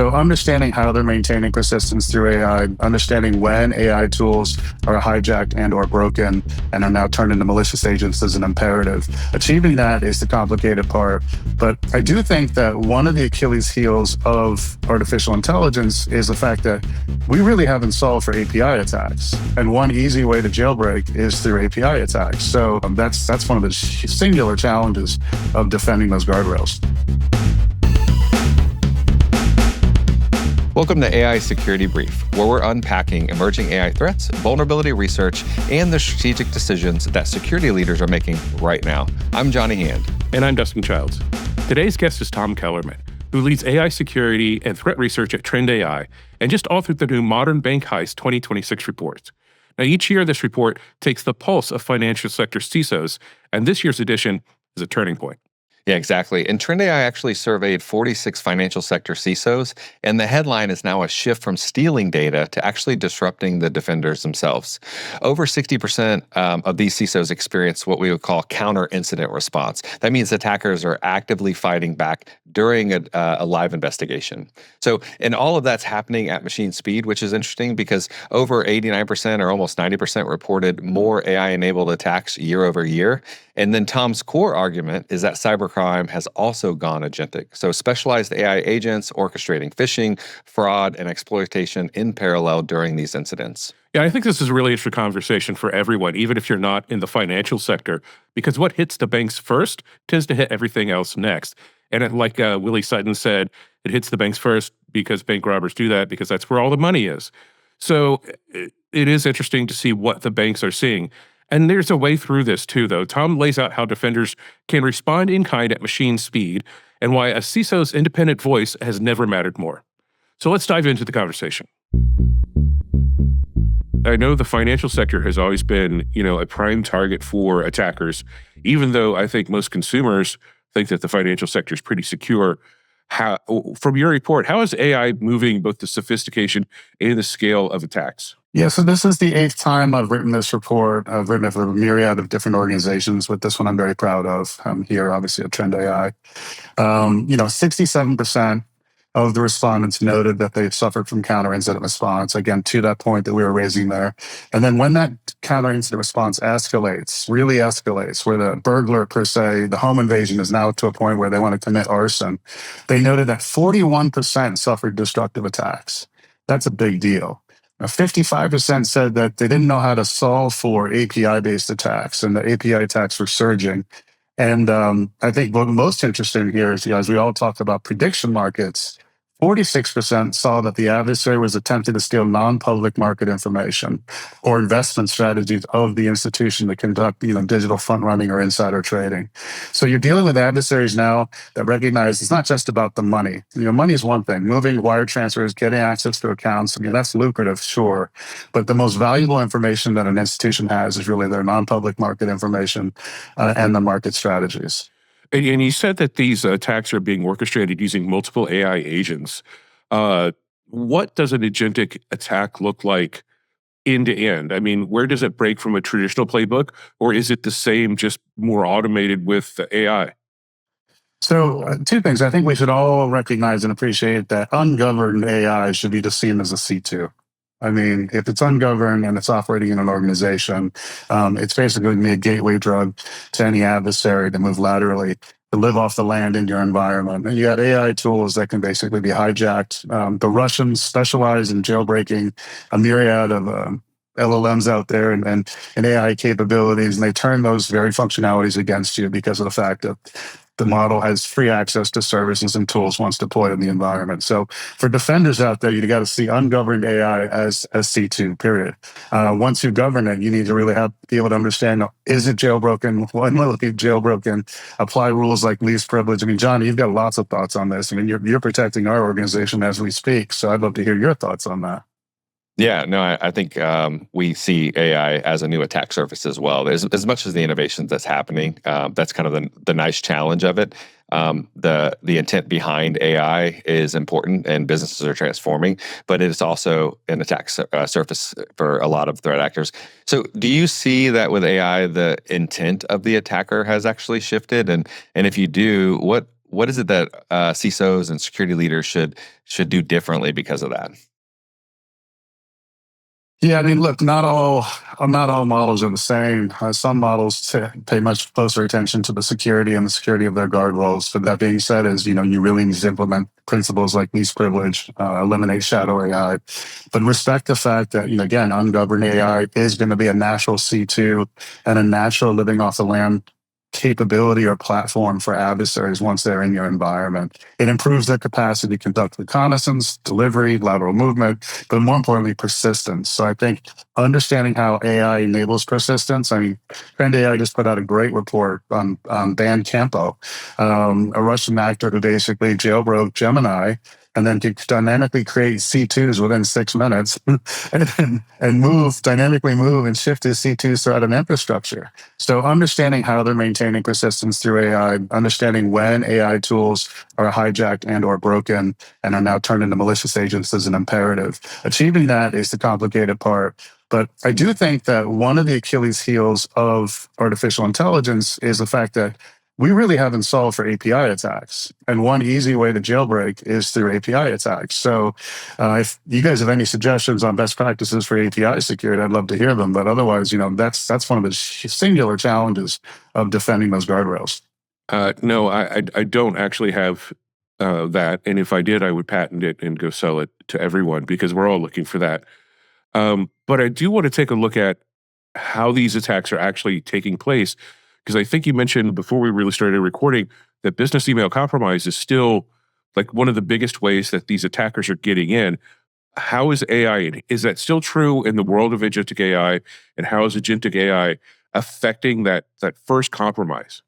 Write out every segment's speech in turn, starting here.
So understanding how they're maintaining persistence through AI, understanding when AI tools are hijacked and or broken and are now turned into malicious agents is an imperative. Achieving that is the complicated part. But I do think that one of the Achilles heels of artificial intelligence is the fact that we really haven't solved for API attacks. And one easy way to jailbreak is through API attacks. So that's one of the singular challenges of defending those guardrails. Welcome to AI Security Brief, where we're unpacking emerging AI threats, vulnerability research, and the strategic decisions that security leaders are making right now. I'm Johnny Hand. And I'm Dustin Childs. Today's guest is Tom Kellermann, who leads AI security and threat research at TrendAI and just authored the new Modern Bank Heists 2026 report. Now, each year, this report takes the pulse of financial sector CISOs, and this year's edition is a turning point. Yeah, exactly. And TrendAI actually surveyed 46 financial sector CISOs, and the headline is now a shift from stealing data to actually disrupting the defenders themselves. Over 60% of these CISOs experience what we would call counter-incident response. That means attackers are actively fighting back during a live investigation. So, and all of that's happening at machine speed, which is interesting because over 89% or almost 90% reported more AI-enabled attacks year over year. And then Tom's core argument is that cybercrime has also gone agentic. So specialized AI agents orchestrating phishing, fraud, and exploitation in parallel during these incidents. Yeah, I think this is a really interesting conversation for everyone, even if you're not in the financial sector, because what hits the banks first tends to hit everything else next. And like Willie Sutton said, it hits the banks first because bank robbers do that because that's where all the money is. So it is interesting to see what the banks are seeing. And there's a way through this too, though. Tom lays out how defenders can respond in kind at machine speed and why a CISO's independent voice has never mattered more. So let's dive into the conversation. I know the financial sector has always been, a prime target for attackers, even though I think most consumers think that the financial sector is pretty secure. From your report, how is AI moving both the sophistication and the scale of attacks? Yeah, so this is the 8th time I've written this report. I've written it for a myriad of different organizations, but this one I'm very proud of. I'm here, obviously, at TrendAI. 67% of the respondents noted that they've suffered from counter-incident response, again, to that point that we were raising there. And then when that counter-incident response really escalates, where the burglar, per se, the home invasion is now to a point where they want to commit arson, they noted that 41% suffered destructive attacks. That's a big deal. 55% said that they didn't know how to solve for API-based attacks, and the API attacks were surging. And I think what most interesting here is, as we all talk about prediction markets, 46% saw that the adversary was attempting to steal non-public market information or investment strategies of the institution to conduct, digital front running or insider trading. So you're dealing with adversaries now that recognize it's not just about the money. Money is one thing. Moving wire transfers, getting access to accounts, that's lucrative, sure. But the most valuable information that an institution has is really their non-public market information and the market strategies. And you said that these attacks are being orchestrated using multiple AI agents. What does an agentic attack look like end to end? I mean, where does it break from a traditional playbook, or is it the same, just more automated with the AI? So two things. I think we should all recognize and appreciate that ungoverned AI should be just seen as a C2. I mean, if it's ungoverned and it's operating in an organization, it's basically going to be a gateway drug to any adversary to move laterally, to live off the land in your environment. And you got AI tools that can basically be hijacked. The Russians specialize in jailbreaking a myriad of LLMs out there and AI capabilities, and they turn those very functionalities against you because of the fact that the model has free access to services and tools once deployed in the environment. So for defenders out there, you got to see ungoverned AI as C2, period. Once you govern it, you need to really be able to understand, is it jailbroken? When will it be jailbroken? Apply rules like least privilege. I mean, John, you've got lots of thoughts on this. I mean, you're protecting our organization as we speak. So I'd love to hear your thoughts on that. Yeah, no, I think we see AI as a new attack surface as well. There's, as much as the innovations that's happening, that's kind of the nice challenge of it. The intent behind AI is important, and businesses are transforming, but it is also an attack surface for a lot of threat actors. So, do you see that with AI, the intent of the attacker has actually shifted? And if you do, what is it that CISOs and security leaders should do differently because of that? Yeah, I mean, look, not all models are the same. Some models pay much closer attention to the security and the security of their guardrails. But that being said, you really need to implement principles like least privilege, eliminate shadow AI, but respect the fact that, again, ungoverned AI is going to be a natural C2 and a natural living off the land capability or platform for adversaries once they're in your environment. It improves their capacity to conduct reconnaissance, delivery, lateral movement, but more importantly, persistence. So I think understanding how AI enables persistence. I mean, TrendAI just put out a great report on Dan Campo, a Russian actor who basically jailbroke Gemini and then to dynamically create C2s within 6 minutes and dynamically move and shift his C2s throughout an infrastructure. So understanding how they're maintaining persistence through AI, understanding when AI tools are hijacked and or broken and are now turned into malicious agents is an imperative. Achieving that is the complicated part. But I do think that one of the Achilles heels of artificial intelligence is the fact that we really haven't solved for API attacks. And one easy way to jailbreak is through API attacks. So if you guys have any suggestions on best practices for API security, I'd love to hear them. But otherwise, that's one of the singular challenges of defending those guardrails. No, I don't actually have that. And if I did, I would patent it and go sell it to everyone because we're all looking for that. But I do want to take a look at how these attacks are actually taking place. Because I think you mentioned before we really started recording that business email compromise is still like one of the biggest ways that these attackers are getting in. How is AI, is that still true in the world of agentic AI? And how is agentic AI affecting that first compromise?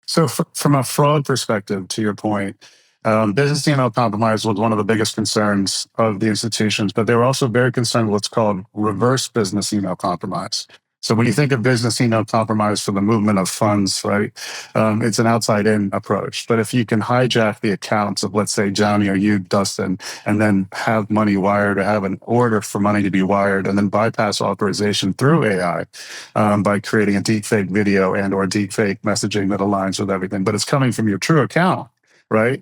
So from a fraud perspective, to your point, business email compromise was one of the biggest concerns of the institutions, but they were also very concerned with what's called reverse business email compromise. So when you think of business email compromise for the movement of funds, right, it's an outside-in approach. But if you can hijack the accounts of, let's say, Johnny or you, Dustin, and then have money wired or have an order for money to be wired and then bypass authorization through AI by creating a deepfake video and or deepfake messaging that aligns with everything, but it's coming from your true account, right?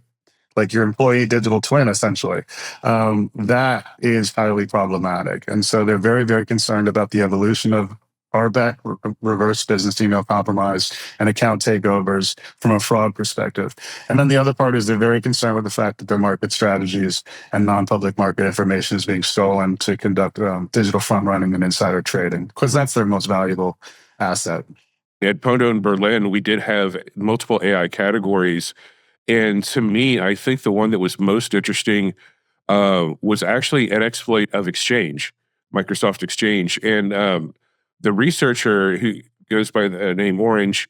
Like your employee digital twin, essentially. That is highly problematic. And so they're very, very concerned about the evolution of RBAC, reverse business email compromise, and account takeovers from a fraud perspective. And then the other part is they're very concerned with the fact that their market strategies and non-public market information is being stolen to conduct digital front running and insider trading, because that's their most valuable asset. At Pondo in Berlin, we did have multiple AI categories. And to me, I think the one that was most interesting was actually an exploit of Exchange, Microsoft Exchange. And the researcher who goes by the name Orange,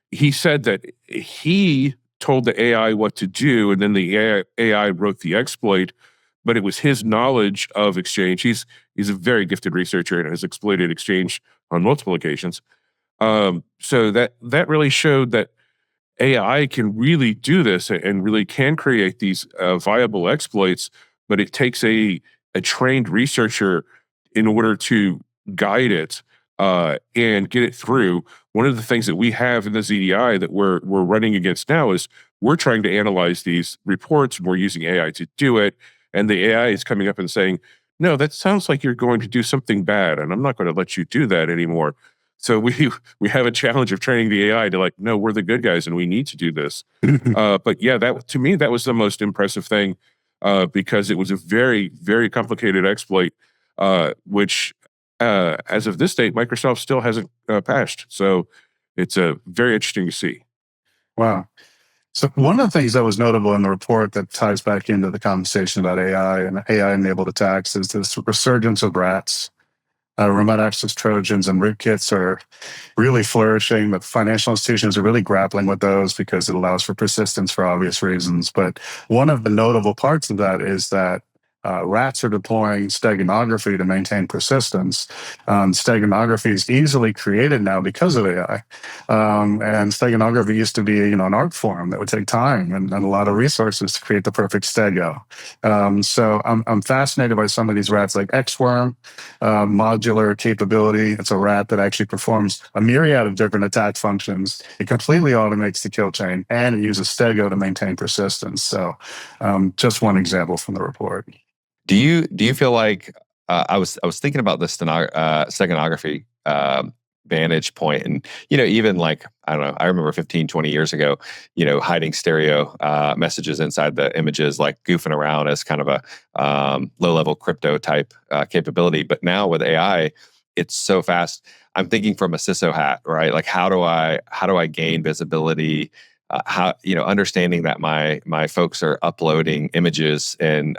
he said that he told the AI what to do, and then the AI wrote the exploit, but it was his knowledge of Exchange. He's a very gifted researcher and has exploited Exchange on multiple occasions. So that really showed that AI can really do this and really can create these viable exploits, but it takes a trained researcher in order to guide it and get it through. One of the things that we have in the ZDI that we're running against now is we're trying to analyze these reports and we're using AI to do it. And the AI is coming up and saying, no, that sounds like you're going to do something bad, and I'm not going to let you do that anymore. So we have a challenge of training the AI to no, we're the good guys and we need to do this. But yeah, that to me, that was the most impressive thing because it was a very, very complicated exploit, which as of this date, Microsoft still hasn't patched. So it's very interesting to see. Wow. So one of the things that was notable in the report that ties back into the conversation about AI and AI-enabled attacks is this resurgence of rats. Remote access Trojans and rootkits are really flourishing. The financial institutions are really grappling with those because it allows for persistence for obvious reasons. But one of the notable parts of that is that rats are deploying steganography to maintain persistence. Steganography is easily created now because of AI. And steganography used to be, an art form that would take time and a lot of resources to create the perfect stego. So I'm fascinated by some of these rats like Xworm, modular capability. It's a rat that actually performs a myriad of different attack functions. It completely automates the kill chain, and it uses stego to maintain persistence. So just one example from the report. Do you feel like I was thinking about the steganography vantage point, and even like, I don't know, I remember 15, 20 years ago, hiding stereo messages inside the images, like goofing around as kind of a low level crypto type capability. But now with AI, it's so fast. I'm thinking from a CISO hat, right? Like how do I gain visibility? How understanding that my folks are uploading images and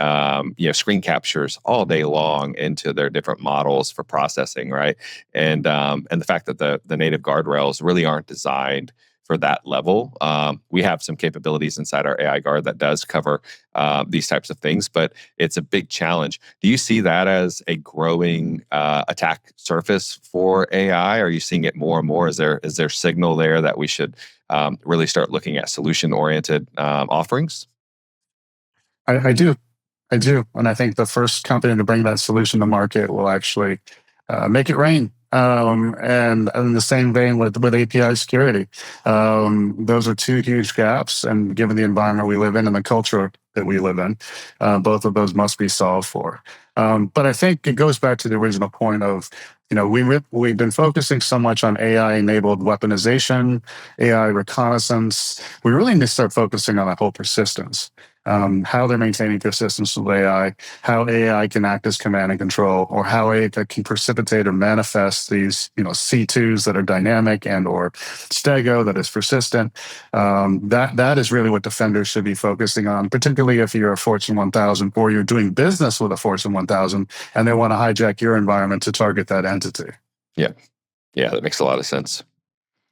screen captures all day long into their different models for processing, right? And the fact that the native guardrails really aren't designed for that level. We have some capabilities inside our AI guard that does cover these types of things, but it's a big challenge. Do you see that as a growing attack surface for AI? Are you seeing it more and more? Is there signal there that we should really start looking at solution-oriented offerings? I do. I do. And I think the first company to bring that solution to market will actually make it rain. And in the same vein with API security, those are two huge gaps. And given the environment we live in and the culture that we live in, both of those must be solved for. But I think it goes back to the original point of, we've been focusing so much on AI-enabled weaponization, AI reconnaissance. We really need to start focusing on that whole persistence. How they're maintaining persistence with AI, how AI can act as command and control, or how AI can precipitate or manifest these, C2s that are dynamic and or stego that is persistent. That is really what defenders should be focusing on, particularly if you're a Fortune 1000 or you're doing business with a Fortune 1000 and they want to hijack your environment to target that entity. Yeah, that makes a lot of sense.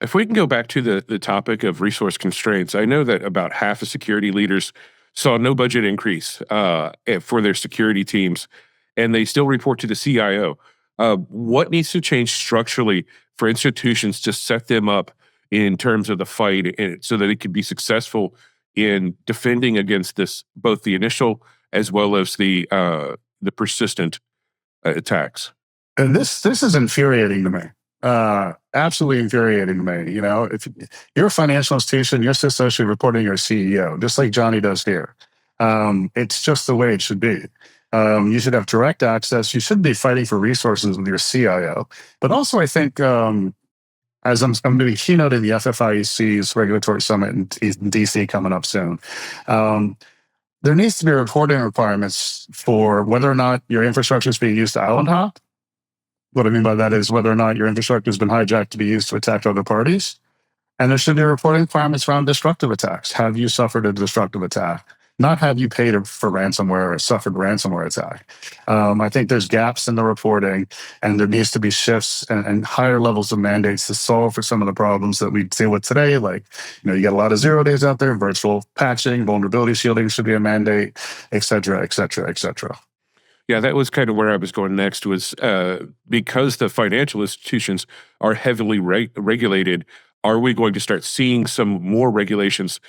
If we can go back to the topic of resource constraints, I know that about half of security leaders saw no budget increase for their security teams, and they still report to the CIO. What needs to change structurally for institutions to set them up in terms of the fight, so that it can be successful in defending against this, both the initial as well as the persistent attacks? And this is infuriating to me. Absolutely infuriating to me. If you're a financial institution, your CISO should report to your CEO, just like Johnny does here. It's just the way it should be. You should have direct access. You should be fighting for resources with your CIO. But also, I think, as I'm doing keynote in the FFIEC's regulatory summit in DC coming up soon, there needs to be reporting requirements for whether or not your infrastructure is being used to island hop. What I mean by that is whether or not your infrastructure has been hijacked to be used to attack other parties. And there should be reporting requirements around destructive attacks. Have you suffered a destructive attack? Not have you paid for ransomware or suffered ransomware attack. I think there's gaps in the reporting, and there needs to be shifts and higher levels of mandates to solve for some of the problems that we deal with today. Like, you got a lot of 0 days out there, virtual patching, vulnerability shielding should be a mandate, et cetera, et cetera, et cetera. Yeah, that was kind of where I was going next, was because the financial institutions are heavily regulated, are we going to start seeing some more regulations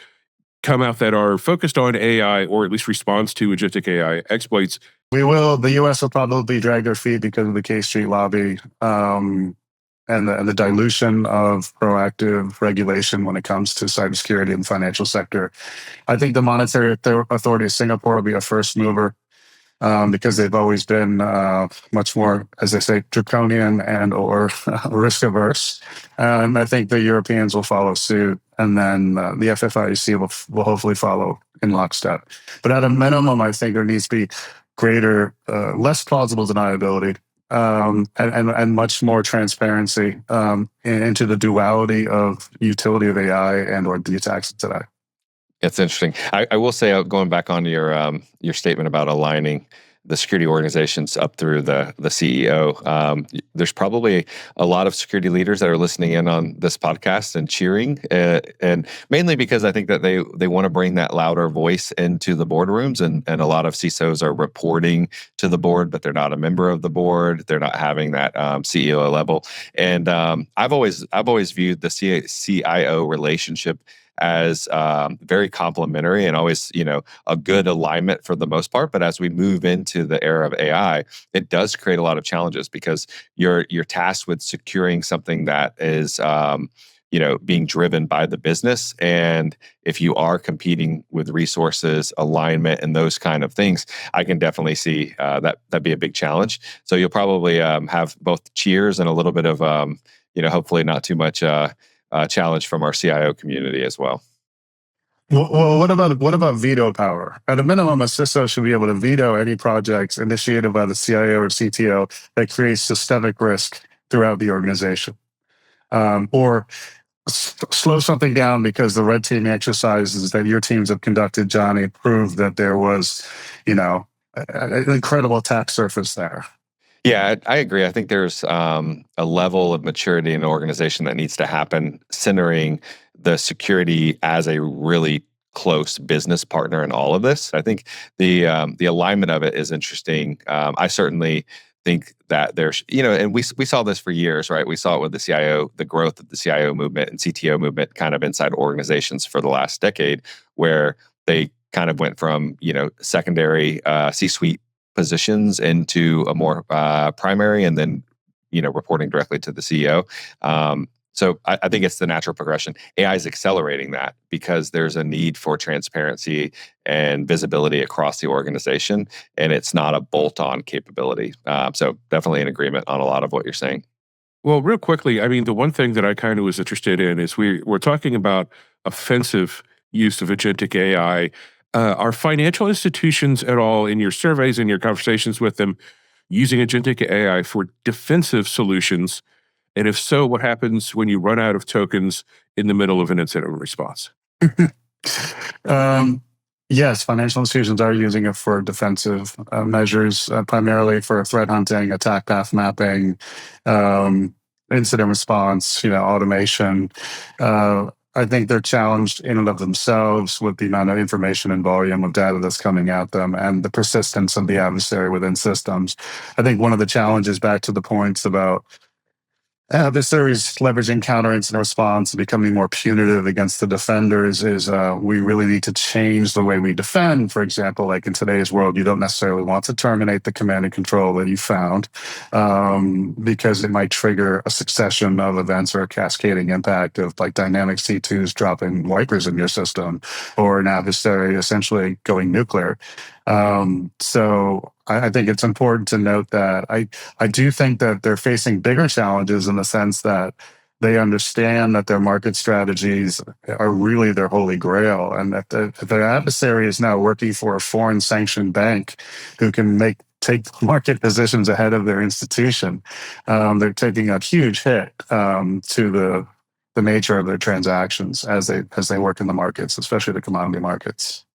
come out that are focused on AI, or at least response to agentic AI exploits? We will. The U.S. will probably drag their feet because of the K Street lobby and the dilution of proactive regulation when it comes to cybersecurity in the financial sector. I think the Monetary Authority of Singapore will be a first mover. Because they've always been much more, as I say, draconian and or risk averse. And I think the Europeans will follow suit, and then the FFIEC will hopefully follow in lockstep. But at a minimum, I think there needs to be greater, less plausible deniability, and much more transparency into the duality of utility of AI and or the attacks today. It's interesting. I will say, going back on your statement about aligning the security organizations up through the CEO. There's probably a lot of security leaders that are listening in on this podcast and cheering, and mainly because I think that they want to bring that louder voice into the boardrooms, and a lot of CISOs are reporting to the board, but they're not a member of the board. They're not having that CEO level. And I've always viewed the CIO relationship as very complementary and always, a good alignment for the most part. But as we move into the era of AI, it does create a lot of challenges because you're tasked with securing something that is, being driven by the business. And if you are competing with resources, alignment, and those kind of things, I can definitely see that'd be a big challenge. So you'll probably have both cheers and a little bit of, hopefully not too much challenge from our CIO community as well. Well, what about veto power? At a minimum, a CISO should be able to veto any projects initiated by the CIO or CTO that creates systemic risk throughout the organization, or slow something down because the red team exercises that your teams have conducted, Johnny, proved that there was, an incredible attack surface there. Yeah, I agree. I think there's a level of maturity in an organization that needs to happen, centering the security as a really close business partner in all of this. I think the alignment of it is interesting. I certainly think that there's, and we saw this for years, right? We saw it with the CIO, the growth of the CIO movement and CTO movement kind of inside organizations for the last decade, where they kind of went from, secondary C-suite positions into a more primary, and then reporting directly to the CEO. So I think it's the natural progression. AI is accelerating that because there's a need for transparency and visibility across the organization, and it's not a bolt-on capability. So definitely in agreement on a lot of what you're saying. Well, real quickly, I mean, the one thing that I kind of was interested in is we're talking about offensive use of agentic AI. Are financial institutions at all, in your surveys and your conversations with them, using agentic AI for defensive solutions? And if so, what happens when you run out of tokens in the middle of an incident response? Yes, financial institutions are using it for defensive measures, primarily for threat hunting, attack path mapping, incident response, automation. I think they're challenged in and of themselves with the amount of information and volume of data that's coming at them and the persistence of the adversary within systems. I think one of the challenges, back to the points about adversaries leveraging counter-incident response and becoming more punitive against the defenders, is we really need to change the way we defend. For example, like in today's world, you don't necessarily want to terminate the command and control that you found because it might trigger a succession of events or a cascading impact of like dynamic C2s dropping wipers in your system, or an adversary essentially going nuclear. So I think it's important to note that I do think that they're facing bigger challenges in the sense that they understand that their market strategies are really their holy grail, and that their adversary is now working for a foreign sanctioned bank who can take market positions ahead of their institution. They're taking a huge hit to the nature of their transactions as they work in the markets, especially the commodity markets.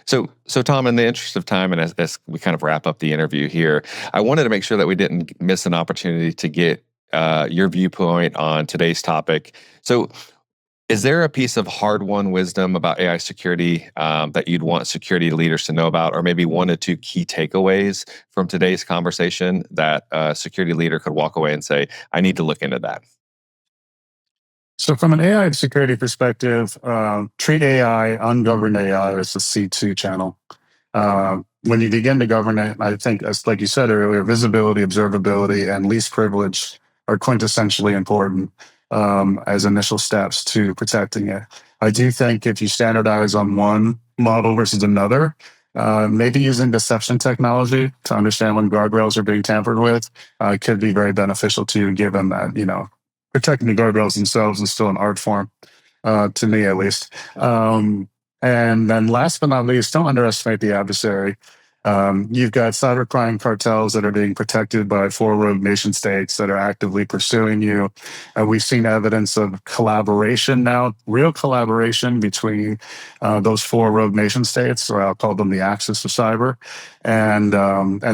So Tom, in the interest of time, and as we kind of wrap up the interview here, I wanted to make sure that we didn't miss an opportunity to get your viewpoint on today's topic. So is there a piece of hard-won wisdom about AI security that you'd want security leaders to know about, or maybe one or two key takeaways from today's conversation that a security leader could walk away and say, I need to look into that? So from an AI security perspective, treat AI, ungoverned AI, as the C2 channel. When you begin to govern it, I think, as like you said earlier, visibility, observability, and least privilege are quintessentially important as initial steps to protecting it. I do think if you standardize on one model versus another, maybe using deception technology to understand when guardrails are being tampered with could be very beneficial to you, given that, protecting the guardrails themselves is still an art form, to me at least. And then last but not least, don't underestimate the adversary. You've got cybercrime cartels that are being protected by 4 rogue nation states that are actively pursuing you. We've seen evidence of collaboration now, real collaboration between those 4 rogue nation states, or I'll call them the axis of cyber, and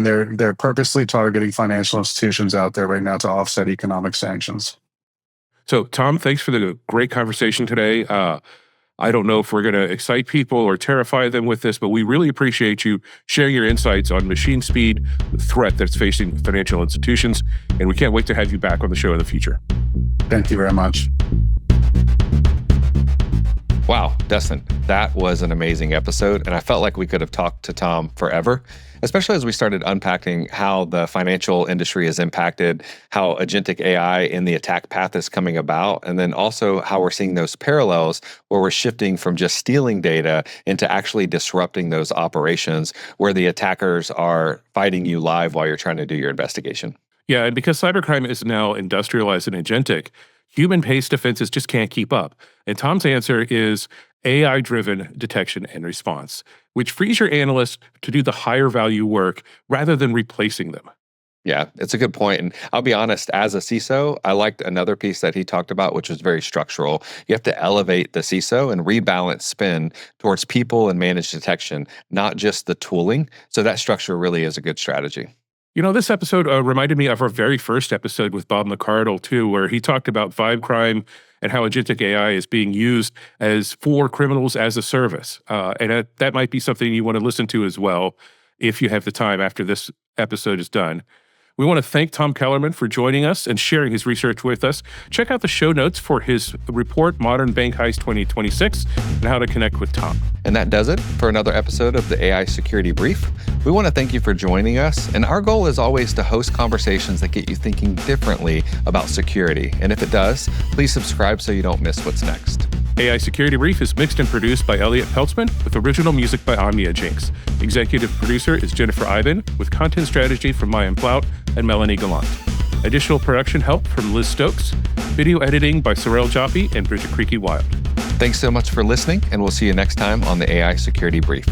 they're purposely targeting financial institutions out there right now to offset economic sanctions. So, Tom, thanks for the great conversation today. I don't know if we're going to excite people or terrify them with this, but we really appreciate you sharing your insights on machine speed, the threat that's facing financial institutions, and we can't wait to have you back on the show in the future. Thank you very much. Wow, Dustin, that was an amazing episode, and I felt like we could have talked to Tom forever, especially as we started unpacking how the financial industry is impacted, how agentic AI in the attack path is coming about, and then also how we're seeing those parallels where we're shifting from just stealing data into actually disrupting those operations where the attackers are fighting you live while you're trying to do your investigation. Yeah, and because cybercrime is now industrialized and agentic, human-paced defenses just can't keep up. And Tom's answer is AI-driven detection and response, which frees your analysts to do the higher value work rather than replacing them. Yeah, it's a good point. And I'll be honest, as a CISO, I liked another piece that he talked about, which was very structural. You have to elevate the CISO and rebalance spend towards people and managed detection, not just the tooling. So that structure really is a good strategy. You know, this episode reminded me of our very first episode with Bob McCardle, too, where he talked about vibe crime and how agentic AI is being used for criminals as a service. And that might be something you want to listen to as well if you have the time after this episode is done. We want to thank Tom Kellermann for joining us and sharing his research with us. Check out the show notes for his report, Modern Bank Heists 2026, and how to connect with Tom. And that does it for another episode of the AI Security Brief. We want to thank you for joining us. And our goal is always to host conversations that get you thinking differently about security. And if it does, please subscribe so you don't miss what's next. AI Security Brief is mixed and produced by Elliot Peltzman with original music by Omnia Jinx. Executive producer is Jennifer Ivan with content strategy from Mayan Plout and Melanie Gallant. Additional production help from Liz Stokes. Video editing by Sorel Jaffe and Bridget Creaky Wild. Thanks so much for listening, and we'll see you next time on the AI Security Brief.